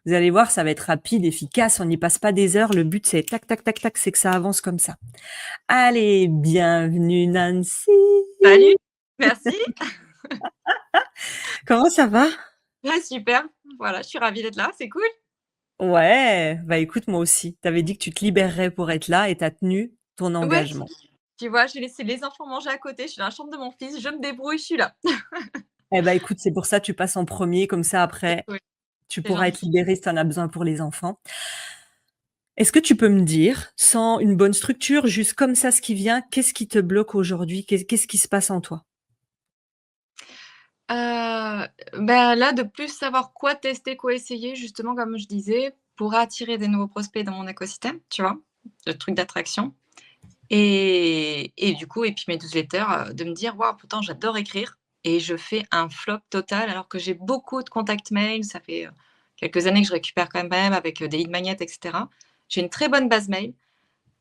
Vous allez voir, ça va être rapide, efficace, on n'y passe pas des heures. Le but, c'est tac, tac, tac, tac, c'est que ça avance comme ça. Allez, bienvenue Nancy. Salut, merci. Comment ça va? Ouais, super. Voilà, je suis ravie d'être là, c'est cool. Ouais, bah écoute, moi aussi. Tu avais dit que tu te libérerais pour être là et tu as tenu ton Ouais, engagement. tu vois, j'ai laissé les enfants manger à côté, je suis dans la chambre de mon fils, je me débrouille, je suis là. Eh bah écoute, c'est pour ça que tu passes en premier, comme ça C'est après, cool, tu c'est pourras être gentil. libérée si tu en as besoin pour les enfants. Est-ce que tu peux me dire, sans une bonne structure, juste comme ça ce qui vient, qu'est-ce qui te bloque aujourd'hui? Qu'est-ce qui se passe en toi? Bah, là, de plus savoir quoi tester, quoi essayer, justement, comme je disais, pour attirer des nouveaux prospects dans mon écosystème, tu vois? Le truc d'attraction et du coup et puis mes newsletters, de me dire: «Waouh, pourtant j'adore écrire et je fais un flop total», alors que j'ai beaucoup de contacts mail. Ça fait, quelques années que je récupère quand même avec, des lead magnets et cetera. J'ai une très bonne base mail.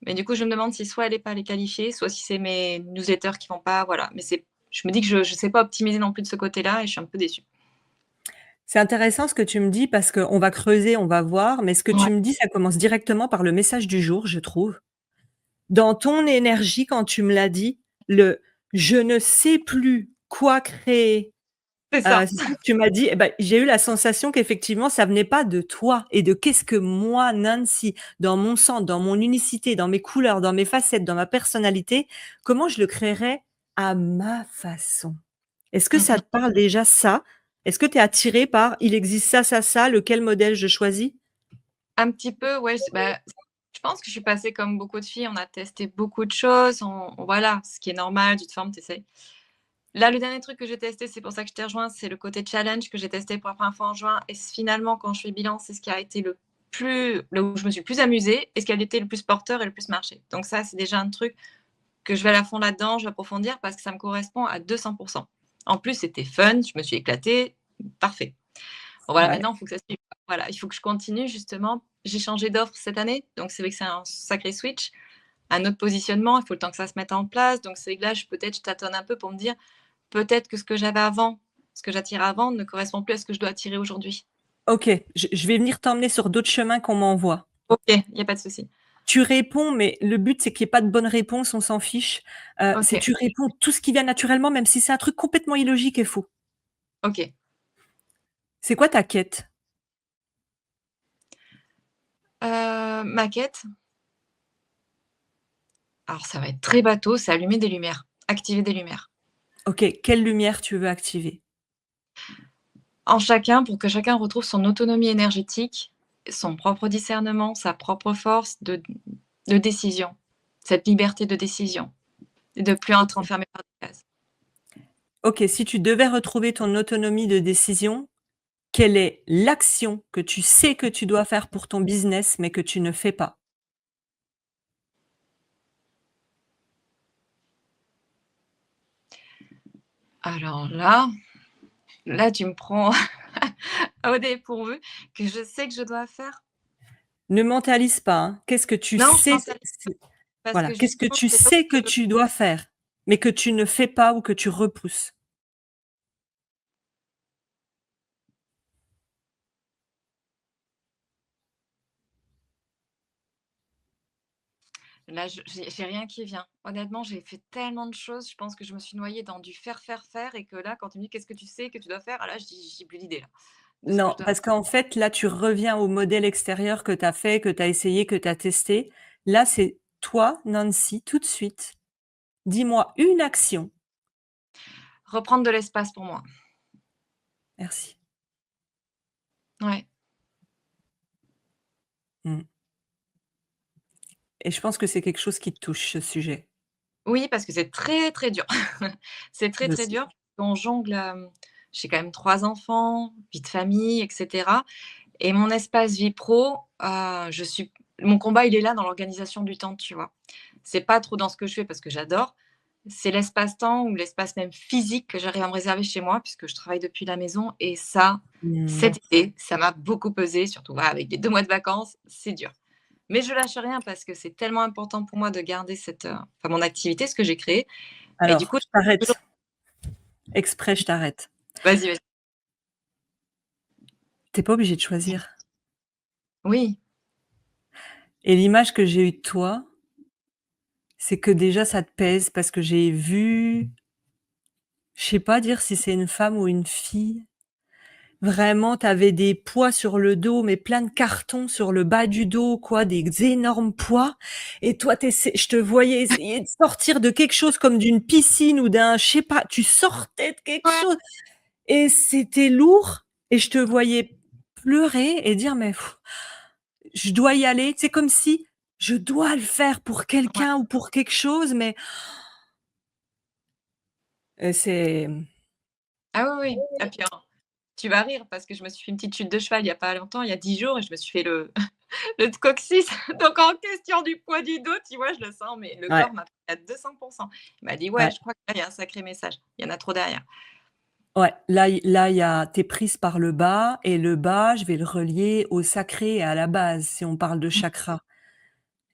Mais du coup, je me demande si soit elle est pas les qualifiée, soit si c'est mes newsletters qui vont pas, voilà. Mais c'est je me dis que je sais pas optimiser non plus de ce côté-là et je suis un peu déçue. C'est intéressant ce que tu me dis parce qu'on va creuser, on va voir, mais ce que Ouais. tu me dis, ça commence directement par le message du jour, je trouve. Dans ton énergie, quand tu me l'as dit, le «je ne sais plus quoi créer», C'est ça. c'est ça que tu m'as dit, et bah, j'ai eu la sensation qu'effectivement ça venait pas de toi et de qu'est-ce que moi, Nancy, dans mon centre, dans mon unicité, dans mes couleurs, dans mes facettes, dans ma personnalité, comment je le créerais à ma façon? Est-ce que ça Mmh. te parle déjà ça? Est-ce que tu es attiré par: «Il existe ça, ça, ça, lequel modèle je choisis?» Un petit peu, ouais, bah, je pense que je suis passée comme beaucoup de filles, on a testé beaucoup de choses, on voilà, ce qui est normal, tu te formes, tu essaies. Là, le dernier truc que j'ai testé, c'est pour ça que je t'ai rejoint, c'est le côté challenge que j'ai testé pour la première fois en juin et finalement, quand je fais le bilan, c'est ce qui a été là où je me suis le plus amusée et ce qui a été le plus porteur et le plus marché. Donc ça, c'est déjà un truc que je vais à la fond là-dedans, je vais approfondir parce que ça me correspond à 200. En plus, c'était fun, je me suis éclatée, parfait. Bon voilà, Ouais. maintenant, il faut que ça suive. Voilà, il faut que je continue justement. J'ai changé d'offre cette année, donc c'est vrai que c'est un sacré switch, un autre positionnement, il faut le temps que ça se mette en place. Donc c'est que là, je tâtonne un peu pour me dire: «Peut-être que ce que j'avais avant, ce que j'attirais avant ne correspond plus à ce que je dois attirer aujourd'hui». OK, je vais venir t'emmener sur d'autres chemins qu'on m'envoie. OK, il y a pas de souci. Tu réponds, mais le but, c'est qu'il y ait pas de bonne réponse, on s'en fiche. C'est OK, tu réponds tout ce qui vient naturellement, même si c'est un truc complètement illogique et faux. OK. C'est quoi ta quête? Ma quête, alors ça va être très bateau, c'est allumer des lumières, activer des lumières. OK, quelle lumière tu veux activer? En chacun, pour que chacun retrouve son autonomie énergétique, son propre discernement, sa propre force de décision, cette liberté de décision et de plus être OK. enfermé par des cases. OK, si tu devais retrouver ton autonomie de décision, quelle est l'action que tu sais que tu dois faire pour ton business, mais que tu ne fais pas? Alors là tu me prends au dépourvu, que je sais que je dois faire. Ne mentalise pas, hein. Qu'est-ce que tu Non, je sais mentalise c'est parce voilà, que qu'est-ce que justement, tu c'est pas sais que ce que je tu dois faire, mais que tu ne fais pas ou que tu repousses? là, je j'ai rien qui vient. Honnêtement, j'ai fait tellement de choses, je pense que je me suis noyée dans du faire, faire, faire et que là, quand tu me dis: «Qu'est-ce que tu sais que tu dois faire?» Ah là, je dis: «J'ai plus d'idée là, de ce que je Non, dois». parce qu'en fait, là, tu reviens au modèle extérieur que tu as fait, que tu as essayé, que tu as testé. Là, c'est toi, Nancy, tout de suite. Dis-moi une action. Reprendre de l'espace pour moi. Merci. Ouais. Mmh, et je pense que c'est quelque chose qui te touche, ce sujet. Oui, parce que c'est très, très dur. C'est très, Je très sais. dur. On jongle, j'ai quand même 3 enfants, vie de famille et cetera et mon espace vie pro, je suis mon combat, il est là dans l'organisation du temps, tu vois? C'est pas trop dans ce que je fais parce que j'adore, c'est l'espace-temps ou l'espace même physique que j'arrive à me réserver chez moi puisque je travaille depuis la maison et ça, Mmh. cet été, ça m'a beaucoup pesé, surtout, voilà, avec les 2 mois de vacances, c'est dur. Mais je lâche rien parce que c'est tellement important pour moi de garder cette, enfin mon activité, ce que j'ai créé et du Alors, coup je toujours t'arrête. Exprès, je t'arrête. vas-y, vas-y. Tu es pas obligé de choisir. Oui, Et l'image que j'ai eue de toi, c'est que déjà ça te pèse parce que j'ai vu, je sais pas dire si c'est une femme ou une fille. Vraiment, tu avais des poids sur le dos, mais plein de cartons sur le bas du dos, quoi, des énormes poids. Et toi, je te voyais essayer de sortir de quelque chose comme d'une piscine ou d'un, je sais pas, tu sortais de quelque ouais, chose et c'était lourd. Et je te voyais pleurer et dire, mais pff, je dois y aller. C'est comme si je dois le faire pour ouais. quelqu'un ou pour quelque chose, mais c'est, Ah oui, oui. Et puis alors, tu vas rire parce que je me suis fait une petite chute de cheval il y a pas longtemps, il y a 10 jours et je me suis fait le le coccyx. Donc en question du poids du dos, tu vois, je le sens, mais le ouais, corps m'a pris à 200. Il m'a dit: «Ouais, ouais. je crois que là, il y a un sacré message. Il y en a trop derrière». Ouais, là, il y a tu prise par le bas et le bas, je vais le relier au sacré et à la base, si on parle de Mmh. chakra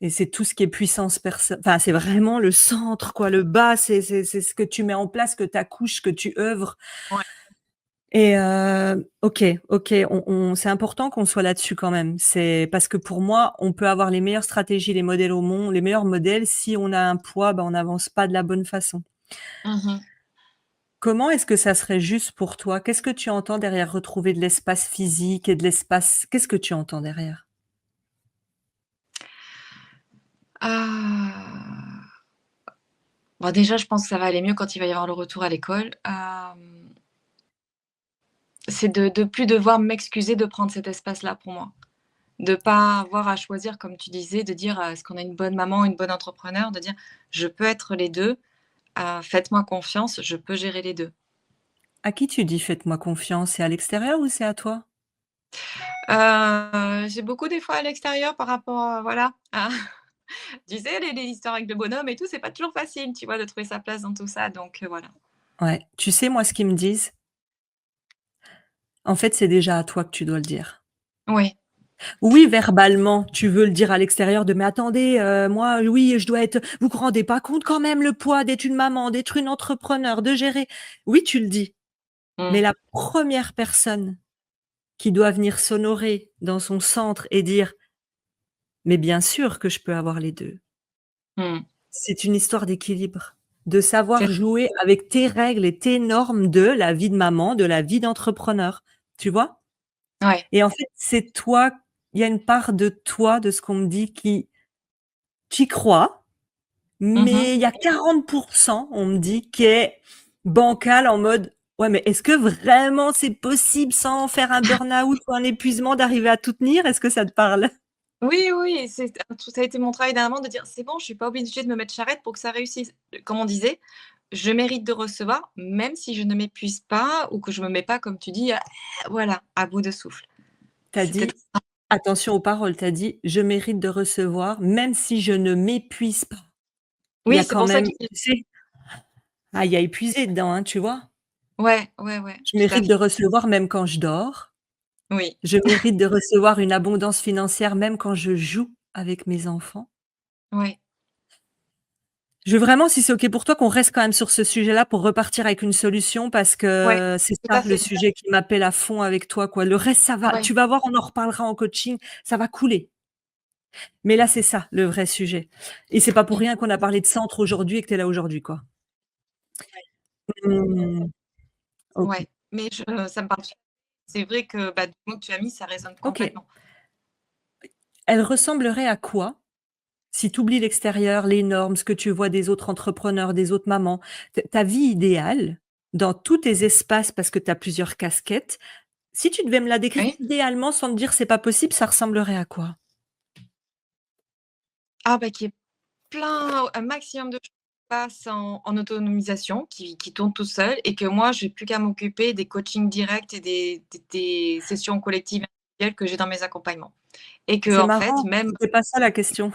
et c'est tout ce qui est puissance enfin, c'est vraiment le centre, quoi. Le bas, c'est ce que tu mets en place, que tu accouches, que tu œuvres Ouais. et OK, OK, on c'est important qu'on soit là-dessus quand même. C'est parce que pour moi, on peut avoir les meilleures stratégies, les modèles au monde, les meilleurs modèles, si on a un poids, bah, on n'avance pas de la bonne façon. Mmh mh. Comment est-ce que ça serait juste pour toi? Qu'est-ce que tu entends derrière retrouver de l'espace physique et de l'espace qu'est-ce que tu entends derrière? Ah, bon déjà, je pense que ça va aller mieux quand il va y avoir le retour à l'école. C'est de plus devoir m'excuser de prendre cet espace-là pour moi. De pas avoir à choisir comme tu disais, de dire: «Est-ce qu'on a une bonne maman, une bonne entrepreneur?» de dire: «Je peux être les 2. Faites-moi confiance, je peux gérer les 2». À qui tu dis: «Faites-moi confiance», c'est à l'extérieur ou c'est à toi? J'ai beaucoup des fois à l'extérieur par rapport, voilà, à tu sais les histoires avec le bonhomme et tout, c'est pas toujours facile, tu vois, de trouver sa place dans tout ça donc voilà. Ouais. Tu sais, moi, ce qu'ils me disent? En fait, c'est déjà à toi que tu dois le dire. Oui, Oui, verbalement, tu veux le dire à l'extérieur de: «Mais attendez, moi, oui, je dois être vous vous rendez pas compte quand même le poids d'être une maman, d'être une entrepreneur, de gérer». Oui, tu le dis, mmh, mais la première personne qui doit venir s'honorer dans son centre et dire: «Mais bien sûr que je peux avoir les 2». mmh, C'est une histoire d'équilibre, de c'est savoir jouer avec tes règles et tes normes de la vie de maman, de la vie d'entrepreneur, tu vois? ouais. Et en fait, c'est toi il y a une part de toi, de ce qu'on me dit, qui tu y crois, Mmh mh. mais il y a 40 on me dit, qui est bancal en mode: «Ouais, mais est-ce que vraiment c'est possible sans faire un burn-out ou un épuisement d'arriver à tout tenir?» Est-ce que ça te parle? Oui, oui, ça a été mon travail dernièrement de dire: «C'est bon, je suis pas obligée de me mettre charrette pour que ça réussisse». Comme on disait, je mérite de recevoir, même si je ne m'épuise pas ou que je me mets pas, comme tu dis, voilà, à bout de souffle. Tu as C'était dit attention aux paroles, tu as dit: «Je mérite de recevoir même si je ne m'épuise pas». Il y oui, a c'est quand pour ça même, que tu sais, il y a épuisé dedans, hein, tu vois? ouais, ouais, ouais, Je tout à mérite fait. de recevoir même quand je dors. Oui, Je mérite de recevoir une abondance financière même quand je joue avec mes enfants. ouais, Je veux vraiment, si c'est OK pour toi, qu'on reste quand même sur ce sujet-là pour repartir avec une solution parce ouais, que c'est tout ça à le fait. sujet qui m'appelle à fond avec toi, quoi. Le reste, ça va, Ouais. tu vas voir, on en reparlera en coaching, ça va couler. Mais là, c'est ça le vrai sujet et c'est pas pour Mmh, rien qu'on a parlé de centre aujourd'hui et que tu es là aujourd'hui, quoi. Mmh. OK. ouais, mais ça me parle. C'est vrai que, bah, du mot que tu as mis, ça résonne OK. complètement. Elle ressemblerait à quoi si tu oublies l'extérieur, les normes, ce que tu vois des autres entrepreneurs, des autres mamans, ta vie idéale dans tous tes espaces parce que tu as plusieurs casquettes. Si tu devais me la décrire Oui. idéalement sans te dire: «C'est pas possible», ça ressemblerait à quoi? Ah bah, qu'il y ait plein un maximum de choses qui passent en autonomisation, qui tournent tout seuls et que moi, j'ai plus qu'à m'occuper des coachings directs et des sessions collectives individuelles que j'ai dans mes accompagnements. Et C'est qu'en fait, marrant, même c'était pas ça la question.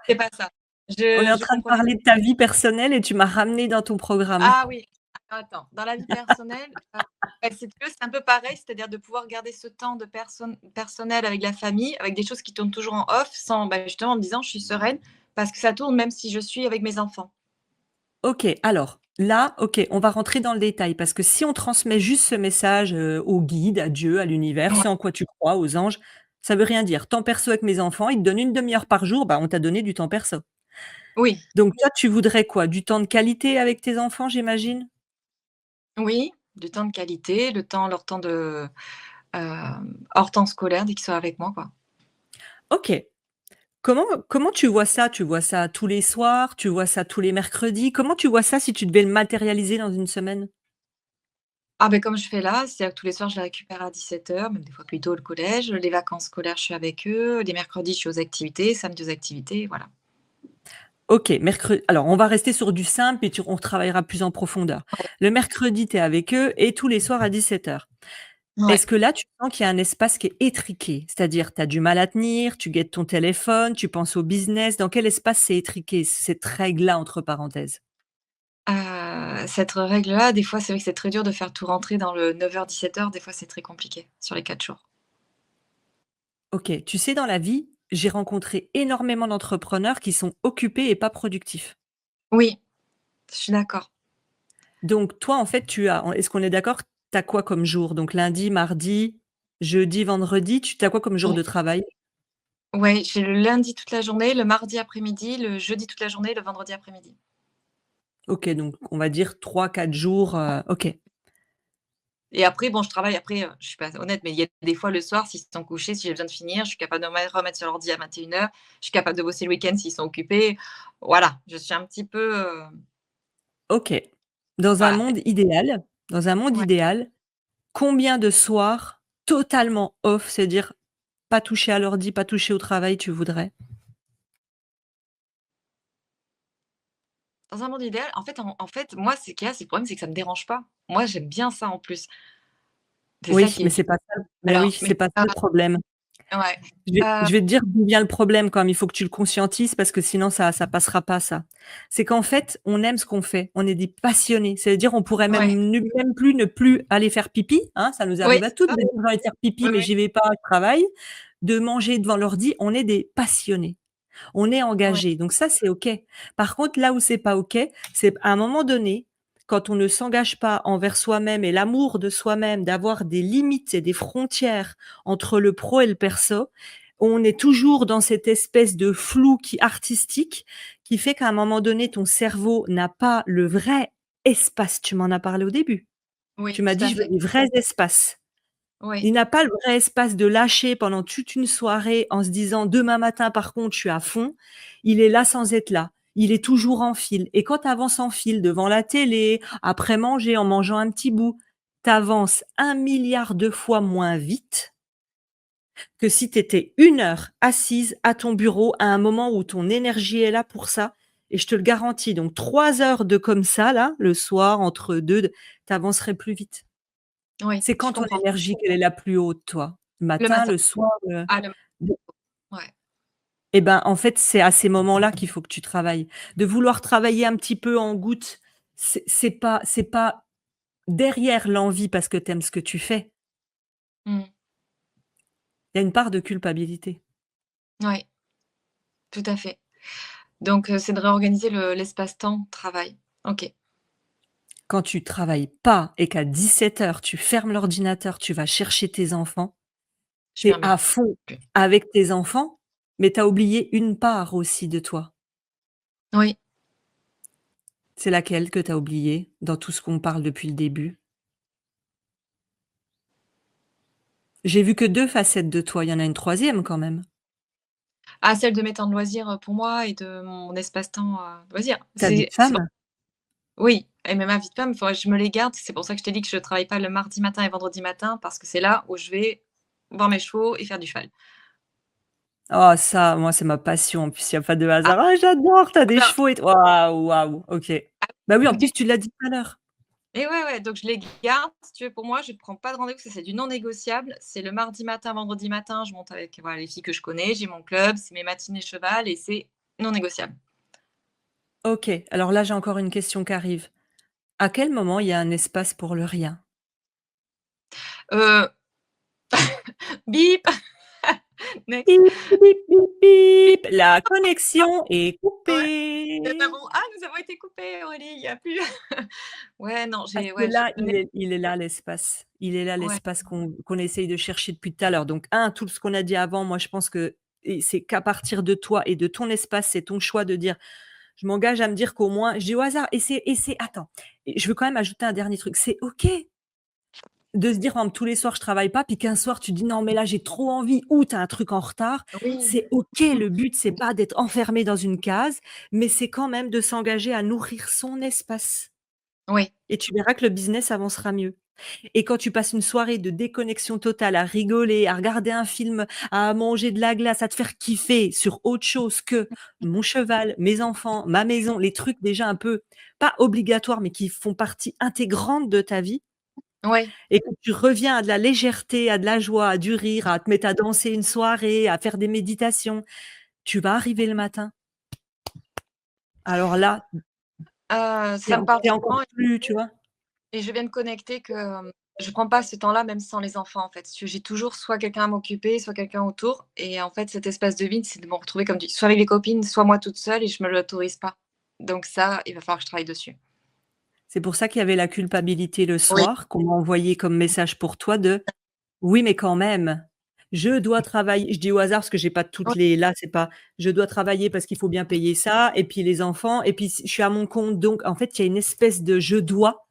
c'est pas ça. On est en Je train de comprenais. parler de ta vie personnelle et tu m'as ramené dans ton programme. Ah oui, alors attends, dans la vie personnelle, bah, si tu veux, c'est un peu pareil, c'est-à-dire de pouvoir garder ce temps de personnel avec la famille, avec des choses qui tournent toujours en off sans, bah, justement en me disant: «Je suis sereine» parce que ça tourne même si je suis avec mes enfants. OK, alors Là, OK, on va rentrer dans le détail parce que si on transmet juste ce message, au guide, à Dieu, à l'univers, Ouais. ce en quoi tu crois, aux anges, ça veut rien dire. Temps perso avec mes enfants, ils te donnent une demi heure par jour, bah, on t'a donné du temps perso. Oui, Donc toi, tu voudrais quoi? Du temps de qualité avec tes enfants, j'imagine? oui, du temps de qualité, leur temps hors temps scolaire dès qu'ils sont avec moi, quoi. OK. Comment tu vois ça? Tu vois ça tous les soirs? Tu vois ça tous les mercredis? Comment tu vois ça si tu devais le matérialiser dans une semaine? Ah ben comme je fais là, c'est-à-dire que tous les soirs, je les récupère à 17h, même des fois plus tôt le collège. Les vacances scolaires, je suis avec eux. Les mercredis, je suis aux activités, samedi aux activités, voilà. OK, alors on va rester sur du simple et on travaillera plus en profondeur. Ouais. Le mercredi, tu es avec eux et tous les soirs à 17h. Ouais. Est-ce que là, tu sens qu'il y a un espace qui est étriqué? C'est-à-dire, tu as du mal à tenir, tu guettes ton téléphone, tu penses au business. Dans quel espace c'est étriqué, cette règle-là, entre parenthèses? Cette règle-là, des fois, c'est vrai que c'est très dur de faire tout rentrer dans le 9h-17h. Des fois, c'est très compliqué sur les 4 jours. OK, tu sais, dans la vie, j'ai rencontré énormément d'entrepreneurs qui sont occupés et pas productifs. Oui, je suis d'accord. Donc toi, en fait, est-ce qu'on est d'accord? Tu as quoi comme jour? Donc lundi, mardi, jeudi, vendredi, tu as quoi comme jour Mmh. de travail? Ouais, j'ai le lundi toute la journée, le mardi après-midi, le jeudi toute la journée, le vendredi après-midi. OK, donc on va dire 3, 4 jours, OK. Et après, bon, je travaille après, je suis pas honnête, mais il y a des fois le soir, s'ils sont couchés, si j'ai besoin de finir, je suis capable de me remettre sur l'ordi à 21h. Je suis capable de bosser le week-end s'ils sont occupés. Voilà, je suis un petit peu, OK. Dans un voilà. monde idéal dans un monde Ouais. idéal, combien de soirs totalement off, c'est-à-dire pas toucher à l'ordi, pas toucher au travail, tu voudrais? Dans un monde idéal, en fait, moi, ce qu'il y a, c'est le problème, c'est que ça me dérange pas. Moi, j'aime bien ça en plus. C'est ça Oui, qui est mais dur. c'est pas ça oui, Alors, mais c'est pas ça le problème. ouais, Je vais te dire d'où vient le problème quand même, il faut que tu le conscientises parce que sinon ça passera pas ça. C'est qu'en fait, on aime ce qu'on fait, on est des passionnés. Ça veut dire on pourrait ouais, même plus ne plus aller faire pipi, hein, ça nous oui, arrive à c'est toutes ça. de dire: «J'ai envie de faire pipi Oui, mais oui, j'y vais pas, je travaille», de manger devant l'ordi, on est des passionnés. On est ouais, engagé, donc ça, c'est OK. Par contre, là où c'est pas OK, c'est à un moment donné, quand on ne s'engage pas envers soi-même et l'amour de soi-même, d'avoir des limites et des frontières entre le pro et le perso, on est toujours dans cette espèce de flou artistique qui fait qu'à un moment donné, ton cerveau n'a pas le vrai espace. Tu m'en as parlé au début. Tu oui, m'as tout dit: à «Je veux fait. des vrais espaces». Oui, Il n'a pas le vrai espace de lâcher pendant toute une soirée en se disant: «Demain matin, par contre, je suis à fond». Il est là sans être là. Il est toujours en file et quand tu avances en file devant la télé, après manger, en mangeant un petit bout, tu avances 1 000 000 de fois moins vite que si tu étais 1 heure assise à ton bureau à un moment où ton énergie est là pour ça et je te le garantis, donc 3 heures de comme ça là, le soir entre 2, tu avancerais plus vite. oui, C'est je quand ton comprends. énergie qu'elle est la plus haute, toi? Le Le matin, matin. le soir, Ah, le d ouais, et ben, en fait, c'est à ces moments-là qu'il faut que tu travailles. De vouloir travailler un petit peu en gouttes, c'est pas derrière l'envie parce que tu aimes ce que tu fais, mmh, il y a une part de culpabilité. ouais, tout à fait. Donc c'est de réorganiser l'espace-temps travail. OK, Quand tu travailles pas et qu'à 17h tu fermes l'ordinateur, tu vas chercher tes enfants, je tu es ferme à l'heure. fond avec tes enfants, mais tu as oublié une part aussi de toi. Oui. C'est laquelle que tu as oubliée dans tout ce qu'on parle depuis le début? J'ai vu que 2 facettes de toi, il y en a une troisième quand même. Ah, celle de mes temps de loisirs, pour moi et de mon espace-temps, loisirs. Ta vie de C'est vrai femme? oui et même ma vie de femme, faudrait que je me les garde. C'est pour ça que je t'ai dit que je travaille pas le mardi matin et vendredi matin parce que c'est là où je vais voir mes chevaux et faire du cheval. Oh ça, moi, c'est ma passion. En plus, il y a pas de Ah, hasard. «Ah j'adore, tu as des alors chevaux et tout». Waouh, waouh, OK. Bah oui, en donc du plus, tu l'as dit tout à l'heure. et ouais, ouais, donc je les garde, si tu veux, pour moi, je prends pas de rendez-vous, ça c'est du non négociable. C'est le mardi matin, vendredi matin, je monte avec, voilà, les filles que je connais, j'ai mon club, c'est mes matinées cheval et c'est non négociable. OK, alors là, j'ai encore une question qui arrive. À quel moment il y a un espace pour le rien? Heu, bip! Next. Bip, bip, bip, bip. La connexion est Ouais, coupée. nous avons été coupés Aurélie, il y a plus ouais, non, Parce j'ai que ouais, je là, connais il est là l'espace. Il est là ouais, l'espace qu'on essaye de chercher depuis tout à l'heure. Donc tout ce qu'on a dit avant, moi je pense que et c'est qu'à partir de toi et de ton espace, c'est ton choix de dire: «Je m'engage à me dire qu'au moins» je dis au hasard et c'est attends, et je veux quand même ajouter un dernier truc. C'est OK de se dire, par exemple, tous les soirs je travaille pas, puis qu'un soir tu dis: «Non mais là j'ai trop envie» ou tu as un truc en retard. oui, C'est OK, le but c'est pas d'être enfermé dans une case, mais c'est quand même de s'engager à nourrir son espace oui, et tu verras que le business avancera mieux. Et quand tu passes une soirée de déconnexion totale à rigoler, à regarder un film, à manger de la glace, à te faire kiffer sur autre chose que mon cheval, mes enfants, ma maison, les trucs déjà un peu pas obligatoires, mais qui font partie intégrante de ta vie ouais, et que tu reviens à de la légèreté, à de la joie, à du rire, à te mettre à danser une soirée, à faire des méditations, tu vas arriver le matin. Alors là, ça me parle tu encore tellement plus, tu vois? et je viens de connecter que, je prends pas ce temps-là même sans les enfants, en fait. Si tu veux, j'ai toujours soit quelqu'un à m'occuper, soit quelqu'un autour et en fait, cet espace de vide, c'est de me retrouver comme tu dis, soit avec les copines, soit moi toute seule et je me l'autorise pas. Donc ça, il va falloir que je travaille dessus. C'est pour ça qu'il y avait la culpabilité le Oui, soir qu'on m'a envoyé comme message pour toi de: «Oui, mais quand même, je dois travailler». Je dis au hasard parce que j'ai pas toutes ouais, les là, c'est pas je dois travailler parce qu'il faut bien payer ça et puis les enfants et puis je suis à mon compte donc en fait, il y a une espèce de «je dois»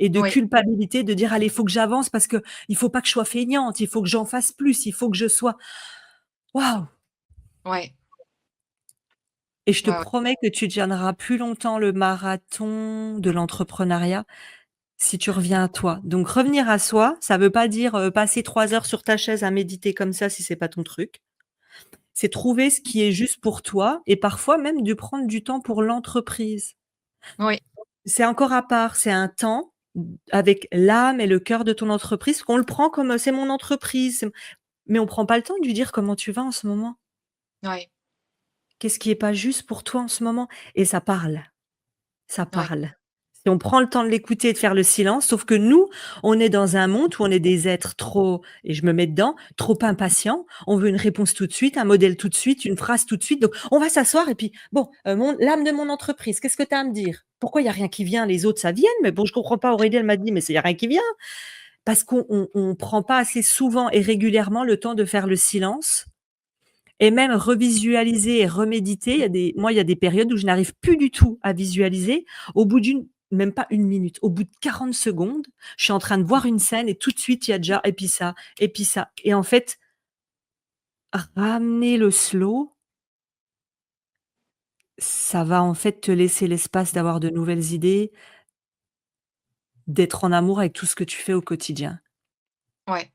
et de oui, culpabilité de dire: «Allez, il faut que j'avance parce qu'il faut pas que je sois feignante, il faut que j'en fasse plus, il faut que je sois» waouh! ouais, Et je te ouais, ouais. promets que tu tiendras plus longtemps le marathon de l'entrepreneuriat si tu reviens à toi. Donc revenir à soi, ça veut pas dire, passer 3 heures sur ta chaise à méditer comme ça si c'est pas ton truc. C'est trouver ce qui est juste pour toi et parfois même de prendre du temps pour l'entreprise. Oui, C'est encore à part, c'est un temps avec l'âme et le cœur de ton entreprise qu'on le prend comme, «C'est mon entreprise, c'est m» mais on prend pas le temps de lui dire: «Comment tu vas en ce moment? ouais, Qu'est-ce qui est pas juste pour toi en ce moment?» Et ça parle. Ça ouais, parle. Si on prend le temps de l'écouter et de faire le silence, sauf que nous, on est dans un monde où on est des êtres trop et je me mets dedans, trop impatients. On veut une réponse tout de suite, un modèle tout de suite, une phrase tout de suite. Donc on va s'asseoir et puis bon, mon l'âme de mon entreprise, qu'est-ce que tu as à me dire? Pourquoi il y a rien qui vient? Les autres, ça vienne, mais bon, je comprends pas. Aurélie, elle m'a dit: «Mais c'est il y a rien qui vient». Parce qu'on prend pas assez souvent et régulièrement le temps de faire le silence et même revisualiser et reméditer. Il y a des périodes où je n'arrive plus du tout à visualiser. Au bout d'une même pas une minute, au bout de 40 secondes, je suis en train de voir une scène et tout de suite, il y a déjà et puis ça et puis ça et en fait, ramener le slow, ça va, en fait, te laisser l'espace d'avoir de nouvelles idées, d'être en amour avec tout ce que tu fais au quotidien. ouais.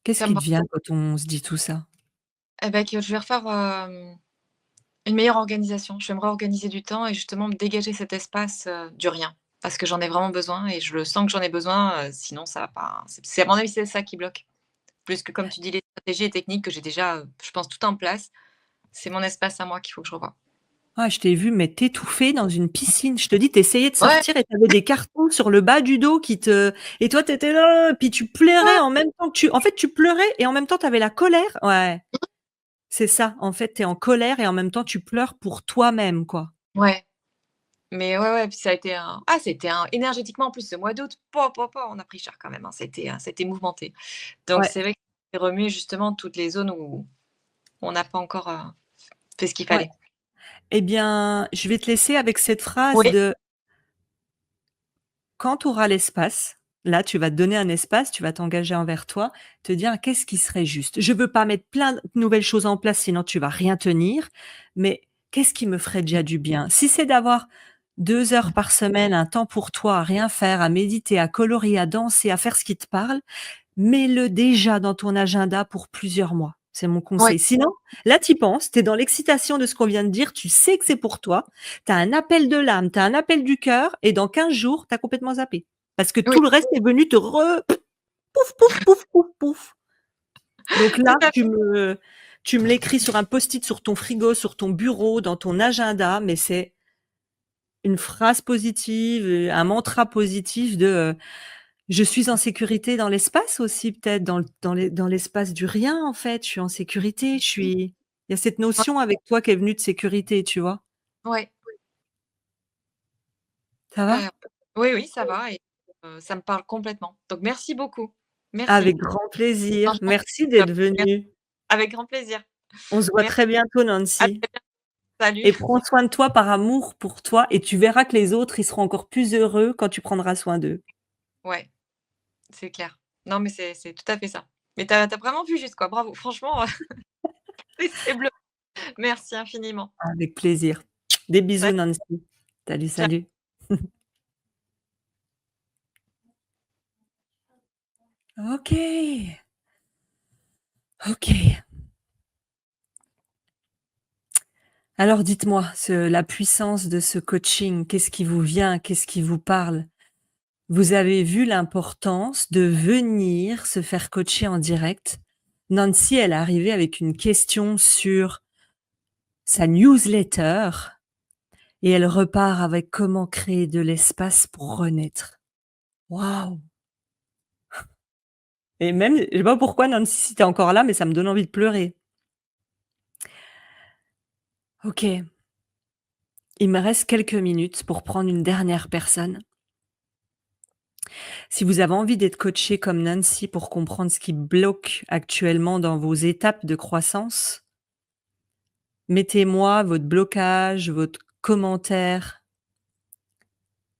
Qu'est-ce Ça me qui te va. vient quand on se dit tout ça? Eh ben, que je vais refaire, une meilleure organisation. Je vais me réorganiser du temps et justement me dégager cet espace, du rien. Parce que j'en ai vraiment besoin et je le sens que j'en ai besoin, sinon ça va pas c'est à mon avis, c'est ça qui bloque. Plus que comme tu dis, les stratégies et techniques que j'ai déjà, je pense tout en place. C'est mon espace à moi qu'il faut que je revoie. Ah, je t'ai vu, mais t'étouffer dans une piscine. Je te dis, tu essayais de Ouais, sortir et tu avais des cartons sur le bas du dos qui te et toi, tu étais là, puis tu pleurais en même temps que tu en fait, tu pleurais et en même temps, tu avais la colère. Ouais, c'est ça. En fait, tu es en colère et en même temps, tu pleures pour toi-même, quoi. ouais, mais ouais, ouais, puis ça a été c'était un énergétiquement en plus ce mois d'août, on a pris cher quand même, hein, c'était mouvementé. Donc Ouais, c'est vrai que j'ai remué justement toutes les zones où on n'a pas encore, fait ce qu'il ouais. fallait. Eh bien, je vais te laisser avec cette phrase Oui, de: «Quand tu auras l'espace», là, tu vas te donner un espace, tu vas t'engager envers toi, te dire: «Qu'est-ce qui serait juste?» Je veux pas mettre plein de nouvelles choses en place, sinon tu vas rien tenir, mais qu'est-ce qui me ferait déjà du bien? Si c'est d'avoir 2 heures par semaine, un temps pour toi, à rien faire, à méditer, à colorier, à danser, à faire ce qui te parle, mets-le déjà dans ton agenda pour plusieurs mois. C'est mon ouais, conseil. Sinon, là, tu y penses, tu es dans l'excitation de ce qu'on vient de dire, tu sais que c'est pour toi, tu as un appel de l'âme, tu as un appel du cœur et dans 15 jours, tu as complètement zappé. Parce que oui, tout le reste est venu te pouf, pouf, pouf, pouf, pouf. Donc tout là, à fait. tu me l'écris sur un post-it sur ton frigo, sur ton bureau, dans ton agenda, mais c'est une phrase positive, un mantra positif de, je suis en sécurité dans l'espace aussi peut-être, dans l'espace du rien en fait, je suis en sécurité, je suis Il y a cette Ouais, notion avec toi qui est venue de sécurité, tu vois? ouais, Ça va? heu, oui, oui, ça va et ça me parle complètement. Donc merci beaucoup. Merci. Avec grand plaisir. Franchement, Merci c'est top. d'être Merci. venue. Avec grand plaisir. On se voit Merci. très bientôt, À Nancy, très bientôt. Salut. et prends soin de toi par amour pour toi et tu verras que les autres, ils seront encore plus heureux quand tu prendras soin d'eux. Ouais, c'est clair. Non, mais c'est tout à fait ça. Mais tu as vraiment vu juste, quoi. Bravo. Franchement, c'est bleu. Merci infiniment. Avec plaisir. Des bisous, Salut. Nancy. Salut, Ciao. salut. OK. OK. Alors dites-moi, la puissance de ce coaching, qu'est-ce qui vous vient? Qu'est-ce qui vous parle? Vous avez vu l'importance de venir se faire coacher en direct. Nancy, elle est arrivée avec une question sur sa newsletter et elle repart avec comment créer de l'espace pour renaître. Waouh! Et même, je sais pas pourquoi Nancy, si tu es encore là, mais ça me donne envie de pleurer. OK, il me reste quelques minutes pour prendre une dernière personne. Si vous avez envie d'être coaché comme Nancy pour comprendre ce qui bloque actuellement dans vos étapes de croissance, mettez-moi votre blocage, votre commentaire,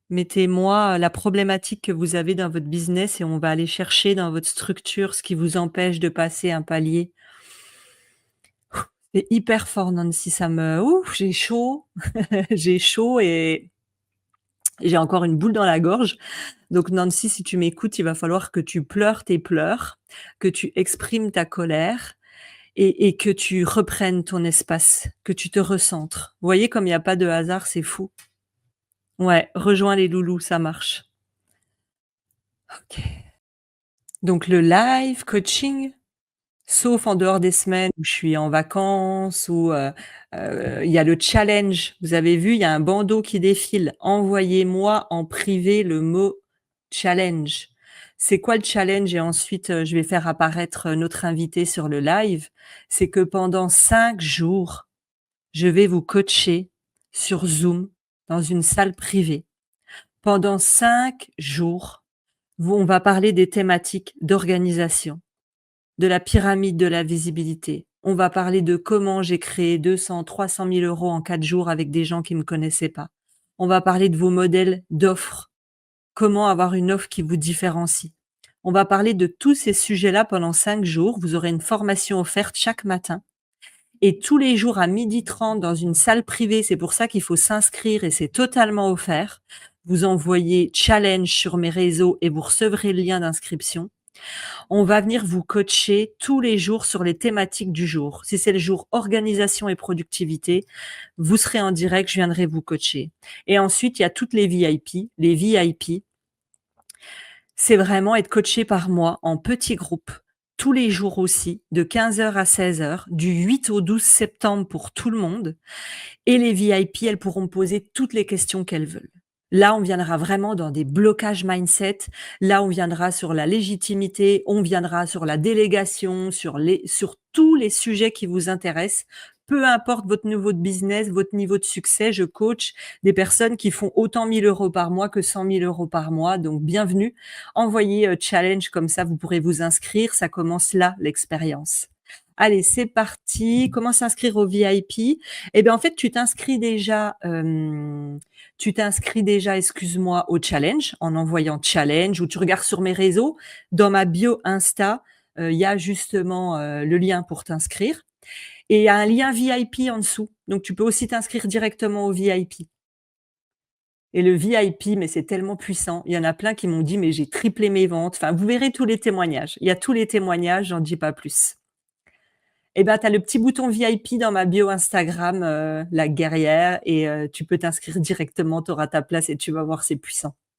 mettez-moi la problématique que vous avez dans votre business et on va aller chercher dans votre structure ce qui vous empêche de passer un palier. C'est hyper fort Nancy, ça me ouf, j'ai chaud, j'ai chaud et j'ai encore une boule dans la gorge. Donc Nancy, si tu m'écoutes, il va falloir que tu pleures tes pleurs, que tu exprimes ta colère et que tu reprennes ton espace, que tu te recentres. Vous voyez comme il y a pas de hasard, c'est fou. Ouais, rejoins les loulous, ça marche. OK. Donc le live coaching, sauf en dehors des semaines où je suis en vacances ou il y a le challenge. Vous avez vu, il y a un bandeau qui défile. Envoyez-moi en privé le mot challenge. C'est quoi le challenge? Et ensuite, je vais faire apparaître, notre invité sur le live. C'est que pendant 5 jours, je vais vous coacher sur Zoom dans une salle privée. Pendant 5 jours, vous on va parler des thématiques d'organisation, de la pyramide de la visibilité. On va parler de comment j'ai créé 200 000 – 300 000 € en 4 jours avec des gens qui me connaissaient pas. On va parler de vos modèles d'offres, comment avoir une offre qui vous différencie. On va parler de tous ces sujets-là pendant 5 jours. Vous aurez une formation offerte chaque matin et tous les jours à 12h30 dans une salle privée. C'est pour ça qu'il faut s'inscrire et c'est totalement offert. Vous envoyez challenge sur mes réseaux et vous recevrez le lien d'inscription. On va venir vous coacher tous les jours sur les thématiques du jour. Si c'est le jour organisation et productivité, vous serez en direct, je viendrai vous coacher. Et ensuite, il y a toutes les VIP. Les VIP, c'est vraiment être coaché par moi en petits groupes, tous les jours aussi, de 15h à 16h, du 8 au 12 septembre pour tout le monde. Et les VIP, elles pourront me poser toutes les questions qu'elles veulent. Là, on viendra vraiment dans des blocages mindset. Là, on viendra sur la légitimité, on viendra sur la délégation, sur tous les sujets qui vous intéressent. Peu importe votre niveau de business, votre niveau de succès, je coach des personnes qui font autant 1 000 € par mois que 100 000 € par mois. Donc, bienvenue. Envoyez challenge comme ça, vous pourrez vous inscrire. Ça commence là, l'expérience. Allez, c'est parti. Comment s'inscrire au VIP? Eh bien, en fait, tu t'inscris déjà, excuse-moi, au challenge en envoyant challenge ou tu regardes sur mes réseaux. Dans ma bio Insta, il y a justement le lien pour t'inscrire et il y a un lien VIP en dessous. Donc, tu peux aussi t'inscrire directement au VIP. Et le VIP, mais c'est tellement puissant. Il y en a plein qui m'ont dit, mais j'ai triplé mes ventes. Enfin, vous verrez tous les témoignages. Il y a tous les témoignages, j'en dis pas plus. Eh ben, tu as le petit bouton VIP dans ma bio Instagram, la guerrière et tu peux t'inscrire directement, tu auras ta place et tu vas voir, c'est puissant.